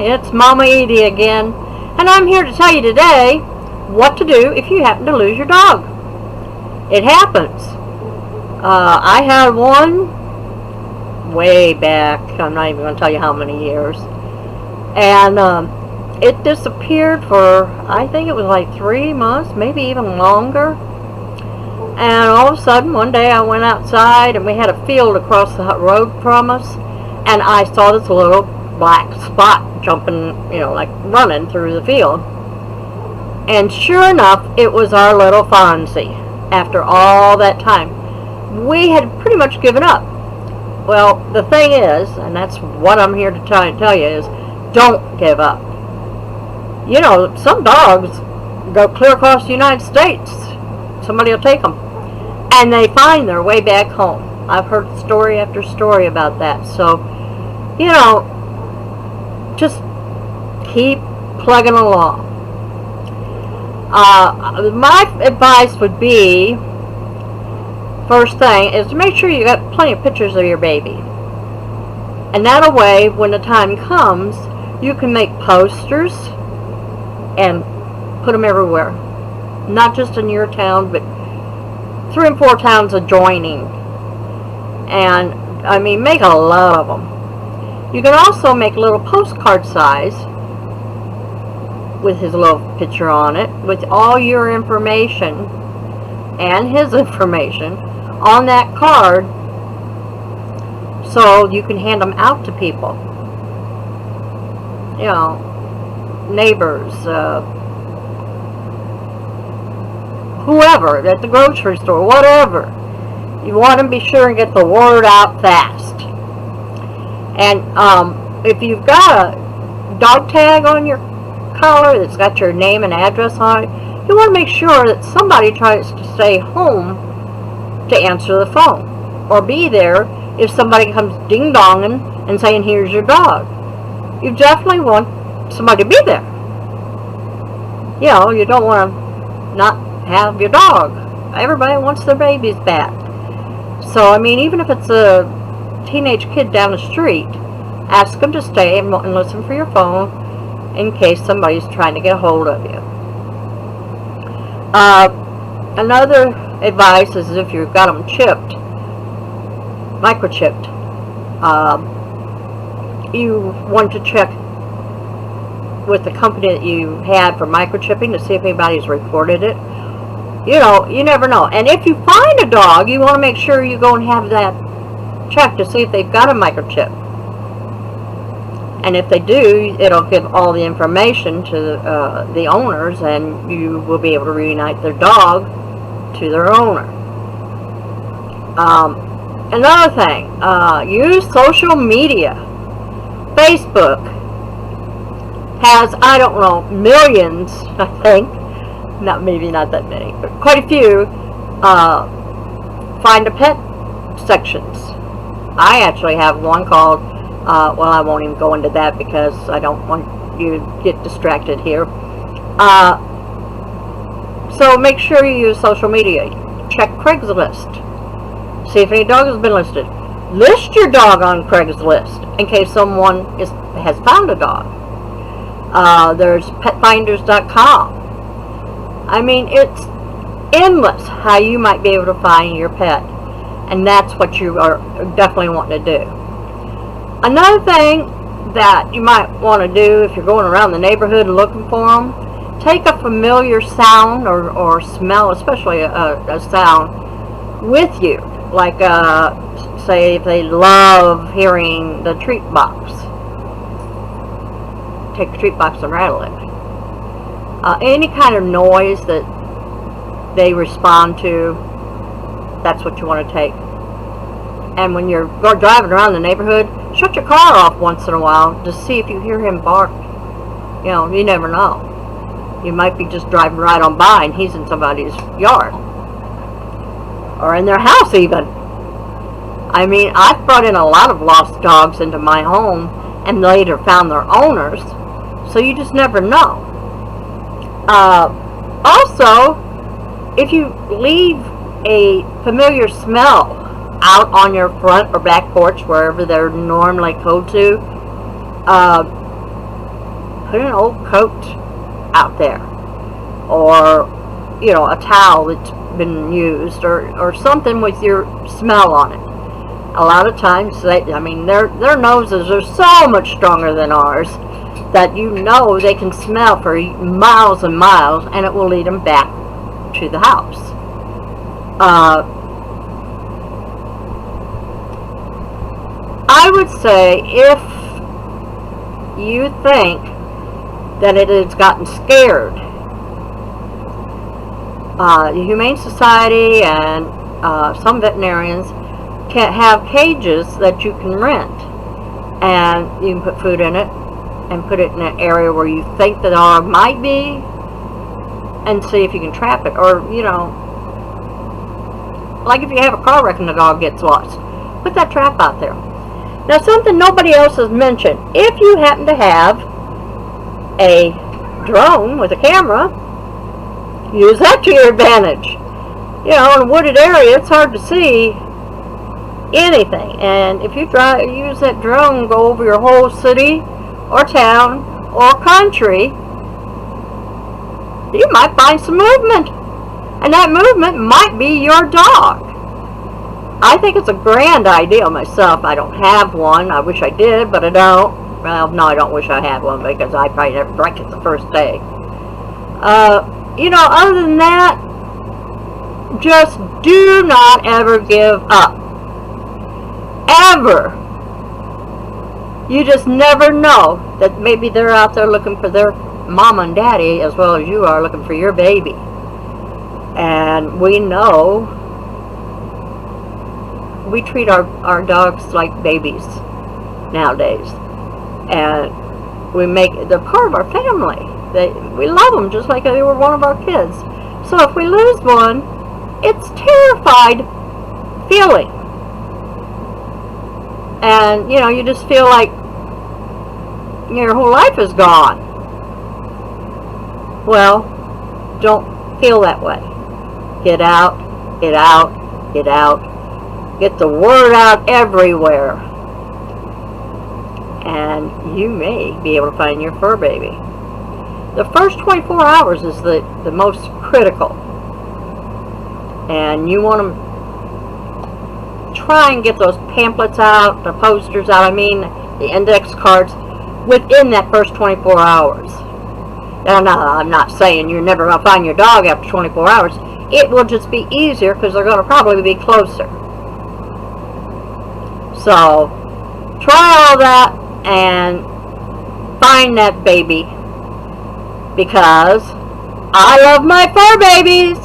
it's Mama Edie again, and I'm here to tell you today what to do if you happen to lose your dog. It happens. I had one way back, I'm not even going to tell you how many years, and it disappeared for, I think it was like 3 months, maybe even longer. And all of a sudden, one day I went outside and we had a field across the road from us, and I saw this little black spot jumping, like running through the field. And sure enough, it was our little Fonzie. After all that time, we had pretty much given up. Well, the thing is, and that's what I'm here to tell you, is don't give up. Some dogs go clear across the United States. Somebody will take them, and they find their way back home. I've heard story after story about that. So, just keep plugging along. My advice would be, first thing, is to make sure you got plenty of pictures of your baby. And that way, when the time comes, you can make posters and put them everywhere. Not just in your town, but 3 and 4 towns adjoining. And, make a lot of them. You can also make a little postcard size with his little picture on it, with all your information and his information on that card, so you can hand them out to people. Neighbors, whoever, at the grocery store, whatever. You want to be sure and get the word out fast. And if you've got a dog tag on your collar that's got your name and address on it, you want to make sure that somebody tries to stay home to answer the phone, or be there if somebody comes ding-donging and saying, here's your dog. You definitely want somebody to be there. You don't want to not have your dog. Everybody wants their babies back. So, even if it's a teenage kid down the street, ask them to stay and listen for your phone in case somebody's trying to get a hold of you. Another advice is if you've got them chipped, microchipped, you want to check with the company that you had for microchipping to see if anybody's reported it. You never know. And if you find a dog, you want to make sure you go and have that checked to see if they've got a microchip. And if they do, it'll give all the information to the owners, and you will be able to reunite their dog to their owner. Another thing, use social media. Facebook has, I don't know, millions, I think. Maybe not that many, but quite a few, find a pet sections. I actually have one called, well, I won't even go into that because I don't want you to get distracted here. So make sure you use social media. Check Craigslist. See if any dog has been listed. List your dog on Craigslist in case someone has found a dog. There's petfinders.com. It's endless how you might be able to find your pet, and that's what you are definitely wanting to do. Another thing that you might want to do if you're going around the neighborhood looking for them, take a familiar sound or smell, especially a sound, with you. Like, say if they love hearing the treat box, take the treat box and rattle it. Any kind of noise that they respond to, that's what you want to take. And when you're driving around the neighborhood, shut your car off once in a while to see if you hear him bark. You never know. You might be just driving right on by and he's in somebody's yard. Or in their house even. I've brought in a lot of lost dogs into my home and later found their owners. So you just never know. Also, if you leave a familiar smell out on your front or back porch, wherever they're normally go to, put an old coat out there, or a towel that's been used, or something with your smell on it. A lot of times their noses are so much stronger than ours that they can smell for miles and miles, and it will lead them back to the house. I would say, if you think that it has gotten scared, the Humane Society and some veterinarians can have cages that you can rent, and you can put food in it and put it in an area where you think the dog might be, and see if you can trap it. Or like if you have a car wreck and the dog gets lost, put that trap out there. Now, something nobody else has mentioned: if you happen to have a drone with a camera, use that to your advantage. In a wooded area, it's hard to see anything, and if you use that drone, go over your whole city or town or country, you might find some movement, and that movement might be your dog. I think it's a grand idea myself. I don't have one. I wish I did, but I don't. Well, no, I don't wish I had one, because I probably never break it the first day. Other than that, just do not ever give up. Ever. You just never know that maybe they're out there looking for their mama and daddy as well as you are looking for your baby. And we know we treat our dogs like babies nowadays, and they're part of our family. We love them just like they were one of our kids. So if we lose one, it's terrified feeling, and you just feel like your whole life is gone. Well, don't feel that way. Get out, get out, get out. Get the word out everywhere, and you may be able to find your fur baby. The first 24 hours is the most critical, and you want to try and get those pamphlets out, the posters out, the index cards, within that first 24 hours. Now, I'm not saying you're never going to find your dog after 24 hours. It will just be easier, because they're going to probably be closer. So, try all that and find that baby, because I love my fur babies.